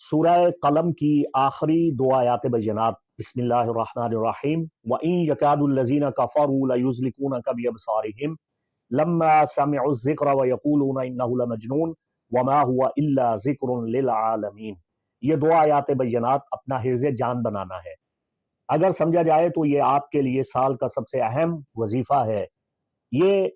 سورہ قلم کی آخری دو آیات بینات، بسم اللہ الرحمن الرحیم وَإِن يَكَادُ الَّذِينَ كَفَرُوا لَيُزْلِقُونَكَ بِأَبْصَارِهِمْ لَمَّا سَمِعُوا الذِّكْرَ وَيَقُولُونَ إِنَّهُ لَمَجْنُونٌ وَمَا هُوَ إِلَّا ذِكْرٌ لِلْعَالَمِينَ۔ یہ دو آیات بینات اپنا حرز جان بنانا ہے۔ اگر سمجھا جائے تو یہ آپ کے لیے سال کا سب سے اہم وظیفہ ہے۔ یہ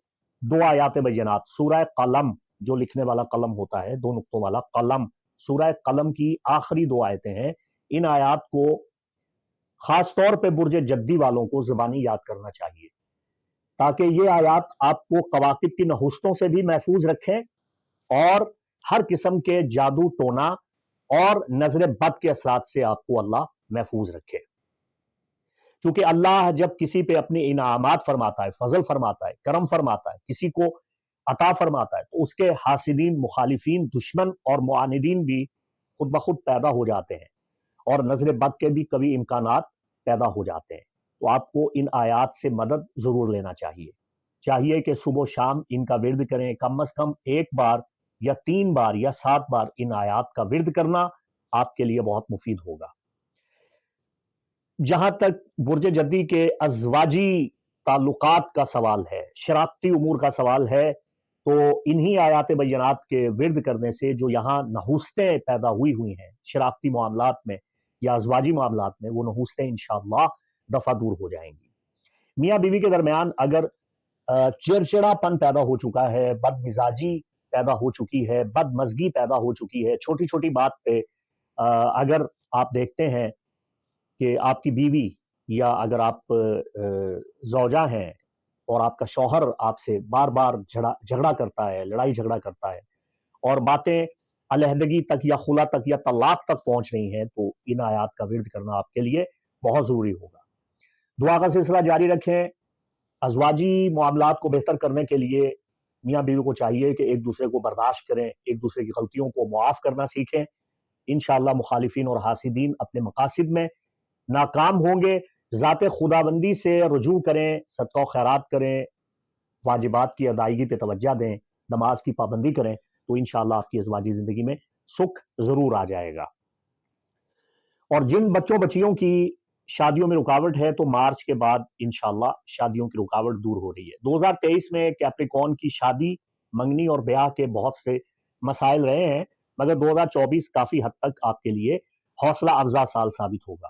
دو آیات بینات سورہ قلم، جو لکھنے والا قلم ہوتا ہے، دو نقطوں والا قلم، سورہ قلم کی آخری دو آیتیں ہیں۔ ان آیات کو خاص طور پہ برج جدی والوں کو زبانی یاد کرنا چاہیے، تاکہ یہ آیات آپ کو کواکب کی نحوستوں سے بھی محفوظ رکھیں اور ہر قسم کے جادو ٹونا اور نظر بد کے اثرات سے آپ کو اللہ محفوظ رکھے۔ چونکہ اللہ جب کسی پہ اپنی انعامات فرماتا ہے، فضل فرماتا ہے، کرم فرماتا ہے، کسی کو عطا فرماتا ہے، تو اس کے حاسدین، مخالفین، دشمن اور معاندین بھی خود بخود پیدا ہو جاتے ہیں، اور نظر بد کے بھی کبھی امکانات پیدا ہو جاتے ہیں۔ تو آپ کو ان آیات سے مدد ضرور لینا چاہیے کہ صبح و شام ان کا ورد کریں، کم از کم 1 بار یا 3 بار یا 7 بار ان آیات کا ورد کرنا آپ کے لیے بہت مفید ہوگا۔ جہاں تک برج جدی کے ازواجی تعلقات کا سوال ہے، شراکتی امور کا سوال ہے، تو انہی آیات بینات کے ورد کرنے سے جو یہاں نحوستیں پیدا ہوئی ہیں شراکتی معاملات میں یا ازواجی معاملات میں، وہ نحوستیں انشاءاللہ دفع دور ہو جائیں گی۔ میاں بیوی کے درمیان اگر چڑچڑا پن پیدا ہو چکا ہے، بد مزاجی پیدا ہو چکی ہے، بد مزگی پیدا ہو چکی ہے، چھوٹی چھوٹی بات پہ اگر آپ دیکھتے ہیں کہ آپ کی بیوی یا اگر آپ زوجہ ہیں اور آپ کا شوہر آپ سے بار بار جھگڑا کرتا ہے، لڑائی جھگڑا کرتا ہے، اور باتیں علیحدگی تک یا خلا تک یا طلاق تک پہنچ رہی ہیں، تو ان آیات کا ورد کرنا آپ کے لیے بہت ضروری ہوگا۔ دعا کا سلسلہ جاری رکھیں۔ ازواجی معاملات کو بہتر کرنے کے لیے میاں بیوی کو چاہیے کہ ایک دوسرے کو برداشت کریں، ایک دوسرے کی غلطیوں کو معاف کرنا سیکھیں۔ انشاءاللہ مخالفین اور حاسدین اپنے مقاصد میں ناکام ہوں گے۔ ذات خداوندی سے رجوع کریں، صدقہ و خیرات کریں، واجبات کی ادائیگی پہ توجہ دیں، نماز کی پابندی کریں، تو انشاءاللہ آپ کی ازواجی زندگی میں سکھ ضرور آ جائے گا۔ اور جن بچوں بچیوں کی شادیوں میں رکاوٹ ہے، تو مارچ کے بعد انشاءاللہ شادیوں کی رکاوٹ دور ہو رہی ہے۔ 2023 میں کیپریکون کی شادی، منگنی اور بیاہ کے بہت سے مسائل رہے ہیں، مگر 2024 کافی حد تک آپ کے لیے حوصلہ افزا سال ثابت ہوگا۔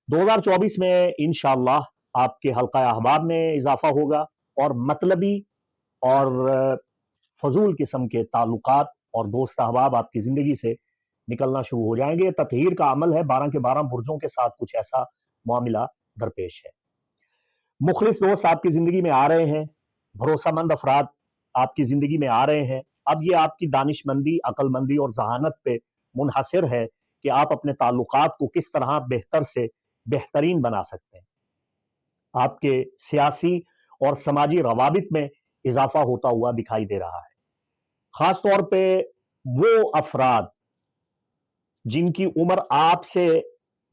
2024 میں انشاءاللہ آپ کے حلقہ احباب میں اضافہ ہوگا، اور مطلبی اور فضول قسم کے تعلقات اور دوست احباب آپ کی زندگی سے نکلنا شروع ہو جائیں گے۔ تطہیر کا عمل ہے، 12 کے 12 برجوں کے ساتھ کچھ ایسا معاملہ درپیش ہے۔ مخلص دوست آپ کی زندگی میں آ رہے ہیں، بھروسہ مند افراد آپ کی زندگی میں آ رہے ہیں۔ اب یہ آپ کی دانش مندی، عقل مندی اور ذہانت پہ منحصر ہے کہ آپ اپنے تعلقات کو کس طرح بہتر سے بہترین بنا سکتے ہیں۔ آپ کے سیاسی اور سماجی روابط میں اضافہ ہوتا ہوا دکھائی دے رہا ہے۔ خاص طور پہ وہ افراد جن کی عمر آپ سے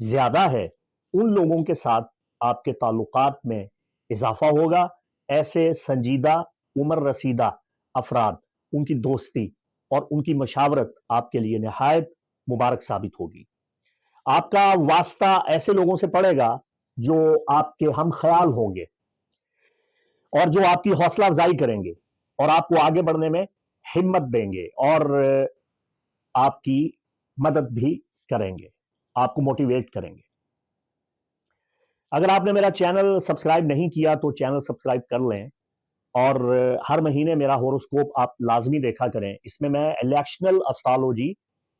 زیادہ ہے، ان لوگوں کے ساتھ آپ کے تعلقات میں اضافہ ہوگا۔ ایسے سنجیدہ عمر رسیدہ افراد، ان کی دوستی اور ان کی مشاورت آپ کے لیے نہایت مبارک ثابت ہوگی۔ آپ کا واسطہ ایسے لوگوں سے پڑے گا جو آپ کے ہم خیال ہوں گے، اور جو آپ کی حوصلہ افزائی کریں گے، اور آپ کو آگے بڑھنے میں ہمت دیں گے، اور آپ کی مدد بھی کریں گے، آپ کو موٹیویٹ کریں گے۔ اگر آپ نے میرا چینل سبسکرائب نہیں کیا تو چینل سبسکرائب کر لیں، اور ہر مہینے میرا ہوروسکوپ آپ لازمی دیکھا کریں۔ اس میں الیکشنل اسٹرالوجی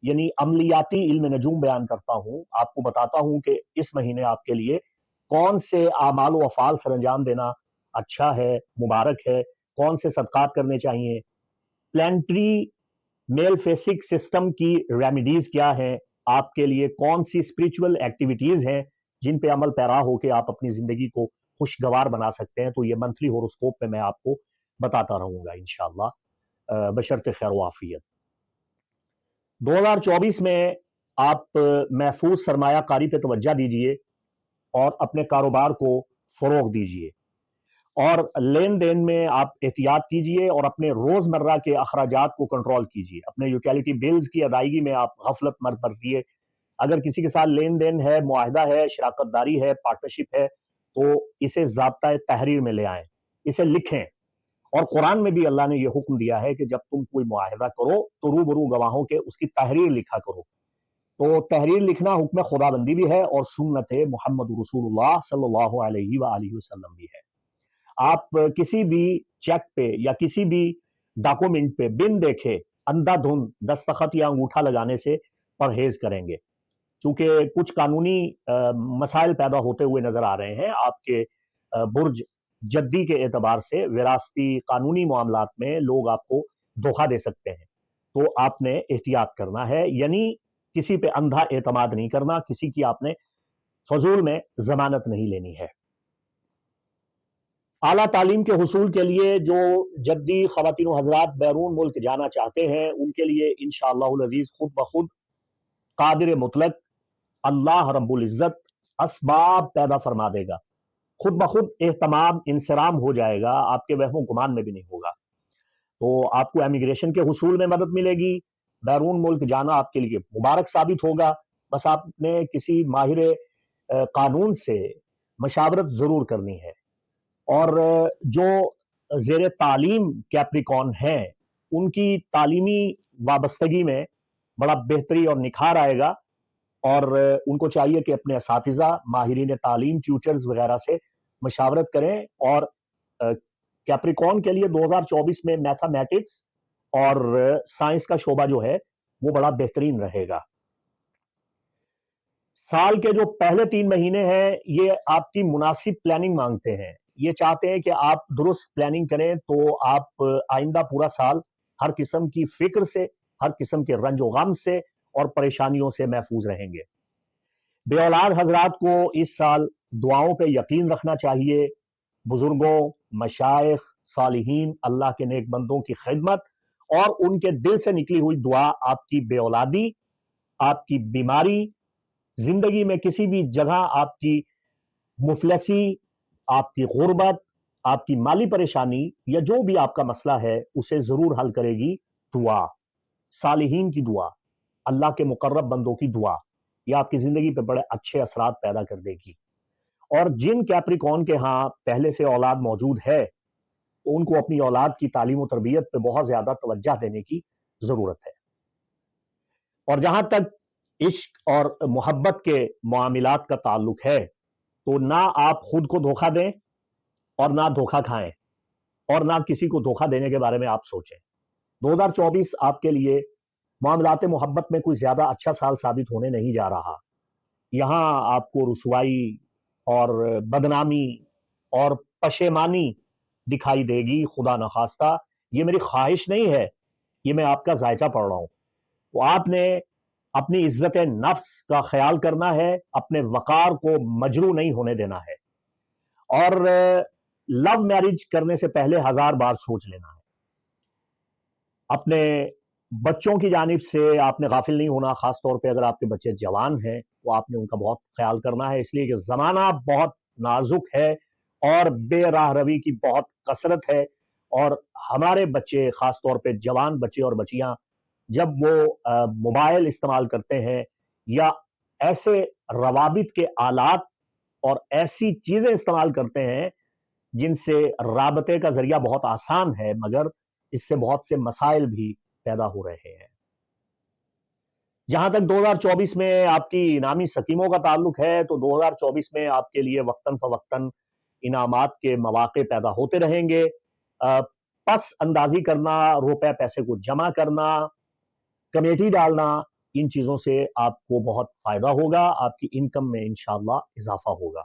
یعنی عملیاتی علم نجوم بیان کرتا ہوں، آپ کو بتاتا ہوں کہ اس مہینے آپ کے لیے کون سے اعمال و افعال سر انجام دینا اچھا ہے، مبارک ہے، کون سے صدقات کرنے چاہیے، پلانٹری میل فیسک سسٹم کی ریمیڈیز کیا ہیں، آپ کے لیے کون سی اسپریچول ایکٹیویٹیز ہیں جن پہ عمل پیرا ہو کے آپ اپنی زندگی کو خوشگوار بنا سکتے ہیں۔ تو یہ منتھلی ہوروسکوپ میں آپ کو بتاتا رہوں گا انشاءاللہ بشرط خیر و عافیت۔ 2024 میں آپ محفوظ سرمایہ کاری پہ توجہ دیجئے اور اپنے کاروبار کو فروغ دیجئے، اور لین دین میں آپ احتیاط کیجئے اور اپنے روزمرہ کے اخراجات کو کنٹرول کیجئے. اپنے یوٹیلیٹی بلز کی ادائیگی میں آپ غفلت مت برتیے. اگر کسی کے ساتھ لین دین ہے، معاہدہ ہے، شراکت داری ہے، پارٹنرشپ ہے، تو اسے ضابطۂ تحریر میں لے آئیں، اسے لکھیں. اور قرآن میں بھی اللہ نے یہ حکم دیا ہے کہ جب تم کوئی معاہدہ کرو تو روبرو گواہوں کے اس کی تحریر لکھا کرو. تو تحریر لکھنا حکم خدا بندی بھی ہے اور سنت محمد رسول اللہ صلی اللہ علیہ وآلہ وسلم بھی ہے. آپ کسی بھی چیک پہ یا کسی بھی ڈاکومنٹ پہ بن دیکھے اندھا دھند دستخط یا انگوٹھا لگانے سے پرہیز کریں گے، چونکہ کچھ قانونی مسائل پیدا ہوتے ہوئے نظر آ رہے ہیں. آپ کے برج جدی کے اعتبار سے وراثتی قانونی معاملات میں لوگ آپ کو دھوکہ دے سکتے ہیں، تو آپ نے احتیاط کرنا ہے. یعنی کسی پہ اندھا اعتماد نہیں کرنا، کسی کی آپ نے فضول میں ضمانت نہیں لینی ہے. اعلیٰ تعلیم کے حصول کے لیے جو جدی خواتین و حضرات بیرون ملک جانا چاہتے ہیں، ان کے لیے انشاءاللہ العزیز خود بخود قادر مطلق اللہ رب العزت اسباب پیدا فرما دے گا. خود بخود اہتمام انصرام ہو جائے گا، آپ کے وہم و گمان میں بھی نہیں ہوگا. تو آپ کو امیگریشن کے حصول میں مدد ملے گی. بیرون ملک جانا آپ کے لیے مبارک ثابت ہوگا. بس آپ نے کسی ماہر قانون سے مشاورت ضرور کرنی ہے. اور جو زیر تعلیم کیپریکون ہیں، ان کی تعلیمی وابستگی میں بڑا بہتری اور نکھار آئے گا، اور ان کو چاہیے کہ اپنے اساتذہ، ماہرین تعلیم، ٹیوٹرز وغیرہ سے مشاورت کریں. اور کیپریکون کے لیے 2024 میں میتھمیٹکس اور سائنس کا شعبہ جو ہے وہ بڑا بہترین رہے گا. سال کے جو پہلے 3 مہینے ہیں یہ آپ کی مناسب پلاننگ مانگتے ہیں. یہ چاہتے ہیں کہ آپ درست پلاننگ کریں تو آپ آئندہ پورا سال ہر قسم کی فکر سے، ہر قسم کے رنج و غم سے اور پریشانیوں سے محفوظ رہیں گے. بے اولاد حضرات کو اس سال دعاؤں پہ یقین رکھنا چاہیے. بزرگوں، مشائخ، صالحین، اللہ کے نیک بندوں کی خدمت اور ان کے دل سے نکلی ہوئی دعا آپ کی بے اولادی، آپ کی بیماری، زندگی میں کسی بھی جگہ آپ کی مفلسی، آپ کی غربت، آپ کی مالی پریشانی یا جو بھی آپ کا مسئلہ ہے اسے ضرور حل کرے گی. دعا، صالحین کی دعا، اللہ کے مقرب بندوں کی دعا، یہ آپ کی زندگی پہ بڑے اچھے اثرات پیدا کر دے گی. اور جن کیپریکون کے ہاں پہلے سے اولاد موجود ہے تو ان کو اپنی اولاد کی تعلیم و تربیت پہ بہت زیادہ توجہ دینے کی ضرورت ہے. اور جہاں تک عشق اور محبت کے معاملات کا تعلق ہے تو نہ آپ خود کو دھوکہ دیں اور نہ دھوکہ کھائیں اور نہ کسی کو دھوکہ دینے کے بارے میں آپ سوچیں. 2024 آپ کے لیے معاملات محبت میں کوئی زیادہ اچھا سال ثابت ہونے نہیں جا رہا. یہاں آپ کو رسوائی اور بدنامی اور پشیمانی دکھائی دے گی. خدا نخواستہ، یہ میری خواہش نہیں ہے، یہ میں آپ کا ذائقہ پڑھ رہا ہوں. تو آپ نے اپنی عزت نفس کا خیال کرنا ہے، اپنے وقار کو مجروح نہیں ہونے دینا ہے، اور لو میرج کرنے سے پہلے 1000 بار سوچ لینا ہے. اپنے بچوں کی جانب سے آپ نے غافل نہیں ہونا. خاص طور پہ اگر آپ کے بچے جوان ہیں تو آپ نے ان کا بہت خیال کرنا ہے، اس لیے کہ زمانہ بہت نازک ہے اور بے راہ روی کی بہت کثرت ہے. اور ہمارے بچے، خاص طور پہ جوان بچے اور بچیاں، جب وہ موبائل استعمال کرتے ہیں یا ایسے روابط کے آلات اور ایسی چیزیں استعمال کرتے ہیں جن سے رابطے کا ذریعہ بہت آسان ہے مگر اس سے بہت سے مسائل بھی پیدا ہو رہے ہیں. جہاں تک 2024 میں آپ کی انعامی سکیموں کا تعلق ہے تو 2024 میں آپ کے لیے وقتاً فوقتاً انعامات کے مواقع پیدا ہوتے رہیں گے. پس اندازی کرنا، روپے پیسے کو جمع کرنا، کمیٹی ڈالنا، ان چیزوں سے آپ کو بہت فائدہ ہوگا. آپ کی انکم میں انشاءاللہ اضافہ ہوگا.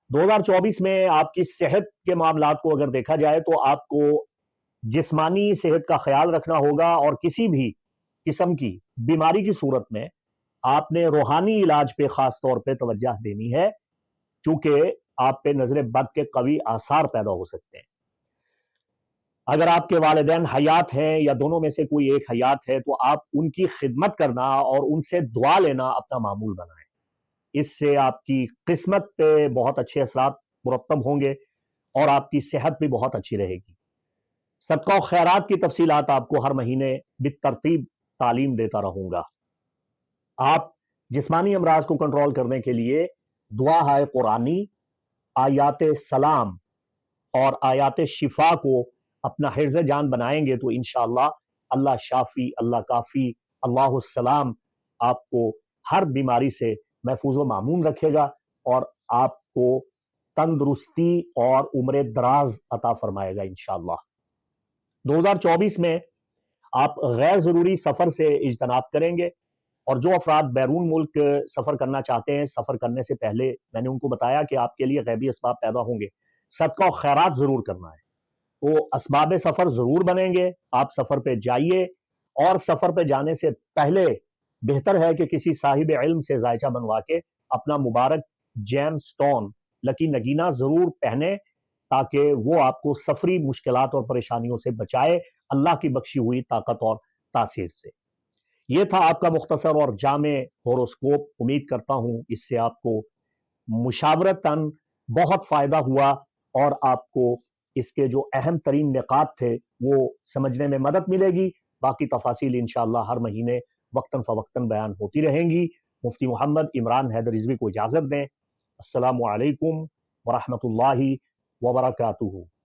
2024 میں آپ کی صحت کے معاملات کو اگر دیکھا جائے تو آپ کو جسمانی صحت کا خیال رکھنا ہوگا، اور کسی بھی قسم کی بیماری کی صورت میں آپ نے روحانی علاج پہ خاص طور پہ توجہ دینی ہے، چونکہ آپ پہ نظر بد کے قوی آثار پیدا ہو سکتے ہیں. اگر آپ کے والدین حیات ہیں یا دونوں میں سے کوئی ایک حیات ہے تو آپ ان کی خدمت کرنا اور ان سے دعا لینا اپنا معمول بنائیں. اس سے آپ کی قسمت پہ بہت اچھے اثرات مرتب ہوں گے اور آپ کی صحت بھی بہت اچھی رہے گی۔ صدقہ و خیرات کی تفصیلات آپ کو ہر مہینے بالترتیب تعلیم دیتا رہوں گا۔ آپ جسمانی امراض کو کنٹرول کرنے کے لیے دعا ہے قرآنی، آیات سلام اور آیات شفا کو اپنا حرز جان بنائیں گے تو انشاءاللہ اللہ شافی، اللہ کافی، اللہ السلام آپ کو ہر بیماری سے محفوظ و معمون رکھے گا اور آپ کو تندرستی اور عمر دراز عطا فرمائے گا انشاءاللہ۔ 2024 میں آپ غیر ضروری سفر سے اجتناب کریں گے، اور جو افراد بیرون ملک سفر کرنا چاہتے ہیں، سفر کرنے سے پہلے میں نے ان کو بتایا کہ آپ کے لیے غیبی اسباب پیدا ہوں گے، صدقہ و خیرات ضرور کرنا ہے، تو اسباب سفر ضرور بنیں گے۔ آپ سفر پہ جائیے، اور سفر پہ جانے سے پہلے بہتر ہے کہ کسی صاحب علم سے ذائچہ بنوا کے اپنا مبارک جیم سٹون لکی نگینہ ضرور پہنے، تاکہ وہ آپ کو سفری مشکلات اور پریشانیوں سے بچائے اللہ کی بخشی ہوئی طاقت اور تاثیر سے۔ یہ تھا آپ کا مختصر اور جامع ہوروسکوپ۔ امید کرتا ہوں اس سے آپ کو مشاورتاً بہت فائدہ ہوا اور آپ کو اس کے جو اہم ترین نکات تھے وہ سمجھنے میں مدد ملے گی۔ باقی تفاصیل انشاءاللہ ہر مہینے وقتاً فوقتاً بیان ہوتی رہیں گی۔ مفتی محمد عمران حیدر رضوی کو اجازت دیں۔ السلام علیکم ورحمۃ اللہ وبرکاتہ۔